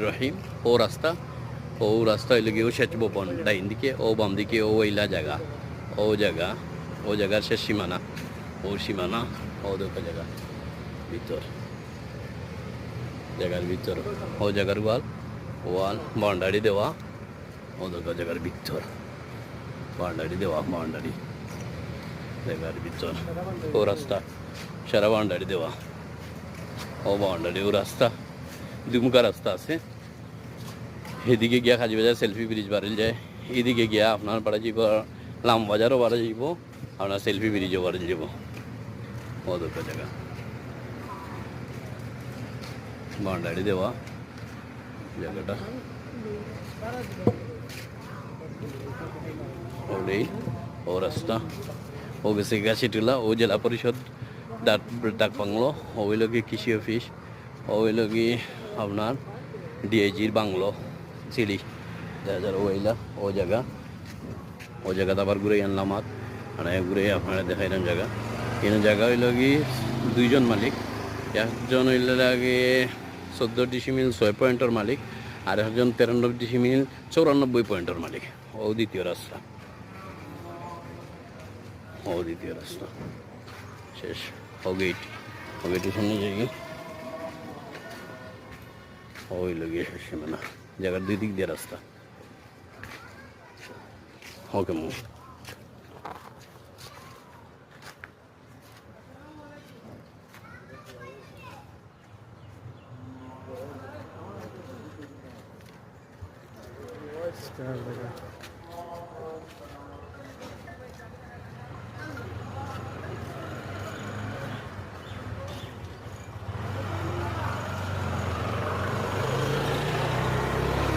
রহিম। ও রাস্তা হইলে গিয়ে ও সেচ ভবন ডাইন দিকে, ও বাম দিকে ও ওইলা জায়গা, ও জায়গা, ও জায়গার শেষ সীমানা, ও সীমানা, ও দেখো জায়গা ভিতর, জায়গার ভিতর, ও জায়গার ওয়াল বাউন্ডারি দেওয়া, ও দেখো জায়গার ভিতর বাউন্ডারি দেওয়া, বাউন্ডারি জায়গার ভিতর, ও রাস্তা সারা বাউন্ডারি দেওয়া, ও বাউন্ডারি, ও রাস্তা দুমুখা রাস্তা আছে। এদিকে গিয়া কাজীবাজার সেলফি ব্রিজ বাড়িল যায়, এদিকে গিয়া আপনার বাড়া যাব লাম বাজারও বাড়া যাব, আপনার সেলফি ব্রিজও বাড়িল যাব। ও দুটো জায়গা বাউন্ডারি দেওয়া জায়গাটা, ওই ও রাস্তা, ও গেছে গাছিটুলা, ও জেলা পরিষদ ডাক বাংলো, ওই লগে কৃষি অফিস, ওই লগে আপনার ডিআইজির বাংলো চিলি যার ওইলা, ও জায়গাতে আবার ঘুরে আনলাম আর মানে ঘুরে আপনারা দেখাইলাম জায়গা। এই জায়গা হইল কি দুইজন মালিক, একজন হইল লাগে 14 ডিসিমিল 6 পয়েন্টের মালিক, আর একজন 93 ডিসিমিল 94 পয়েন্টের মালিক। ও দ্বিতীয় রাস্তা, ও দ্বিতীয় রাস্তা শেষ, ও গেটের সামনে যাই, ওই লগে শেষ সীমানা, জায়গার দুই দিক দিয়ে রাস্তা। ওকে মু Star